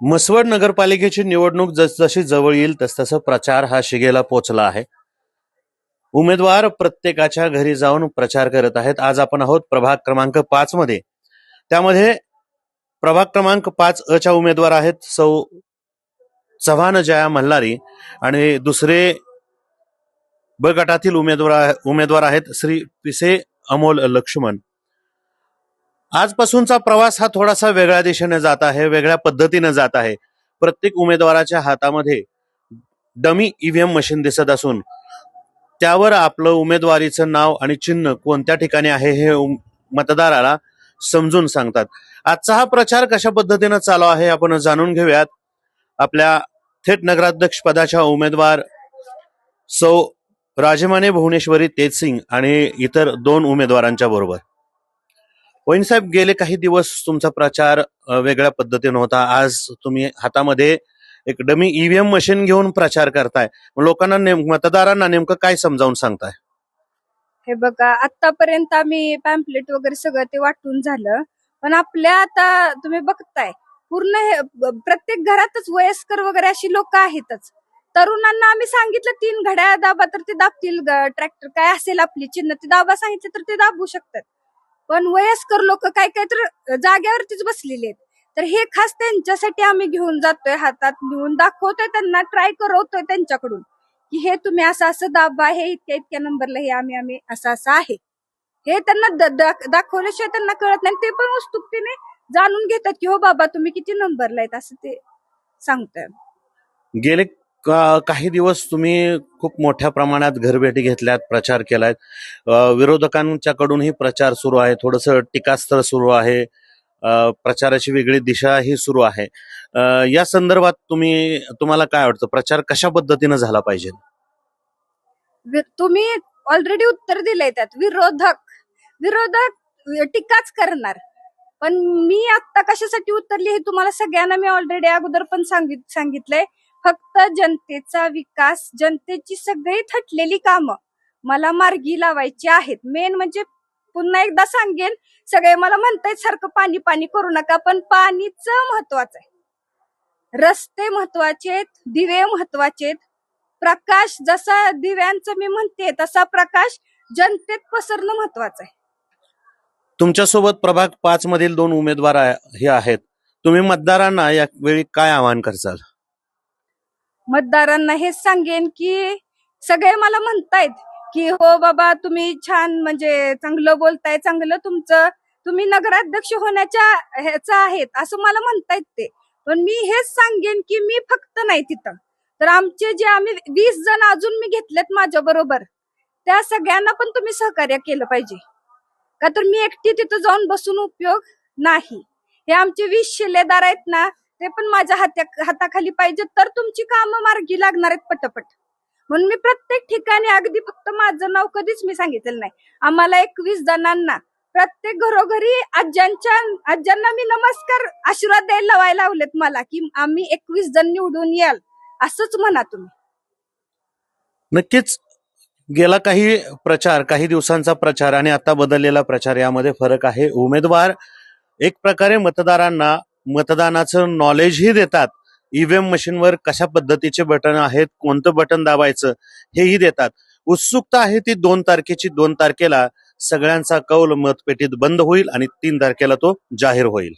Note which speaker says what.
Speaker 1: म्हसवड नगरपालिकेची निवडणूक जसजशी जवळ येईल तसतसं प्रचार हा शिगेला पोचला आहे. उमेदवार प्रत्येकाच्या घरी जाऊन प्रचार करत आहेत. आज आपण आहोत प्रभाग क्रमांक 5 मध्ये. त्यामध्ये प्रभाग क्रमांक 5 अ च्या उमेदवार आहेत सौ चव्हाण जया मल्हारी आणि दुसरे ब गटातील उमेदवार आहेत श्री पिसे अमोल लक्ष्मण. आजपासूनचा प्रवास हा थोडासा वेगळ्या दिशेने जात आहे, वेगळ्या पद्धतीने जात आहे. प्रत्येक उमेदवाराच्या हातामध्ये डमी ईव्हीएम मशीन दिसत असून त्यावर आपलं उमेदवारीचं नाव आणि चिन्ह कोणत्या ठिकाणी आहे हे मतदाराला समजून सांगतात. आजचा हा प्रचार कशा पद्धतीने चालू आहे आपण जाणून घेऊयात आपल्या थेट नगराध्यक्ष पदाच्या उमेदवार सौ राजमाने भुवनेश्वरी तेजसिंग आणि इतर 2 उमेदवारांच्या बरोबर. वहीन साहेब, गेले काही दिवस तुमचा प्रचार वेगळ्या पद्धतीने होता. आज तुम्ही हातामध्ये एक डमी ईव्हीएम मशीन घेऊन प्रचार करताय. लोकांना मतदारांना नेमकं काय समजावून सांगताय?
Speaker 2: हे बघा, आतापर्यंत आम्ही पॅम्पलेट वगैरे सगळं ते वाटून झालं, पण आपल्या आता तुम्ही बघताय पूर्ण प्रत्येक घरातच वयस्कर वगैरे अशी लोक आहेतच. तरुणांना आम्ही सांगितलं 3 घड्याळ दाबा तर ते दाबतील, ट्रॅक्टर काय असेल आपली चिन्ह ते दाबा सांगितलं तर ते दाबू शकतात. पण वयस्कर लोक काय काय तर जाग्यावरतीच बसलेले आहेत. तर हे खास त्यांच्यासाठी आम्ही घेऊन जातोय, हातात घेऊन दाखवतोय, त्यांना ट्राय करवतोय त्यांच्याकडून की हे तुम्ही असं असं दाबा, हे इतक्या इतक्या नंबरला हे आम्ही असं असं आहे. हे त्यांना दाखवल्याशिवाय त्यांना कळत नाही. ते पण उत्सुकतेने जाणून घेतात की हो बाबा तुम्ही किती नंबरला आहेत असं ते सांगतोय.
Speaker 1: गेले काही दिवस तुम्ही खूप मोठ्या प्रमाणात घरभेटी घेतल्यात, प्रचार केलाय. विरोधकांच्याकडूनही प्रचार सुरू आहे, थोडंसं टीकास्त्र सुरू आहे, प्रचाराची वेगळी दिशा ही सुरू आहे. या संदर्भात तुम्हाला काय वाटतं, प्रचार कशा पद्धतीने झाला पाहिजे?
Speaker 2: तुम्ही ऑलरेडी उत्तर दिलंय त्यात. विरोधक टीकाच करणार, पण मी आता कशासाठी उतरली हे तुम्हाला सगळ्यांना मी ऑलरेडी अगोदर पण सांगितलंय. फक्त जनतेचा विकास, जनतेची सगळी थटलेली कामं मला मार्गी लावायची आहेत. मेन म्हणजे पुन्हा एकदा सांगेन, सगळे मला म्हणतायत सारखं पाणी पाणी करू नका, पण पाणीच महत्वाचं आहे. रस्ते महत्वाचे, दिवे महत्वाचे, प्रकाश जसा दिव्यांचं मी म्हणते तसा प्रकाश जनतेत पसरणं महत्वाचं आहे.
Speaker 1: तुमच्यासोबत प्रभाग 5 मधील 2 उमेदवार हे आहेत. तुम्ही मतदारांना यावेळी काय आवाहन करसाल?
Speaker 2: मतदारांना हेच सांगेन की सगळे मला म्हणतायत की हो बाबा तुम्ही छान, म्हणजे चांगलं बोलताय, चांगलं तुमचं, तुम्ही नगराध्यक्ष होण्याच्या ह्याचं आहेत असं मला म्हणतायत ते. पण मी हेच सांगेन की मी फक्त नाही तिथं, तर आमचे जे आम्ही 20 जण अजून मी घेतलेत माझ्या बरोबर, त्या सगळ्यांना पण तुम्ही सहकार्य केलं पाहिजे. का तर मी एकटी तिथं जाऊन बसून उपयोग नाही. हे आमचे 20 शिलेदार आहेत ना, ते पण माझ्या हाताखाली पाहिजे, तर तुमची कामं मार्गी लागणार आहेत पटपट. म्हणून मी प्रत्येक ठिकाणी अगदी फक्त माझं नाव कधीच मी सांगितलेलं नाही. आम्हाला 21 जणांना प्रत्येक घरोघरी आज्यांना मी नमस्कार आशीर्वाद द्यायला लावायला लावलेत मला की आम्ही 21 जण निवडून याल असंच म्हणा तुम्ही.
Speaker 1: नक्कीच गेला काही दिवसांचा प्रचार आणि आता बदललेला प्रचार यामध्ये फरक आहे. उमेदवार एक प्रकारे मतदारांना मतदानाचं नॉलेजही देतात. ईव्हीएम मशीनवर कशा पद्धतीचे बटन आहेत, कोणतं बटन दाबायचं हेही देतात. उत्सुकता आहे ती 2 तारखेची. 2 तारखेला सगळ्यांचा कौल मतपेटीत बंद होईल आणि 3 तारखेला तो जाहीर होईल.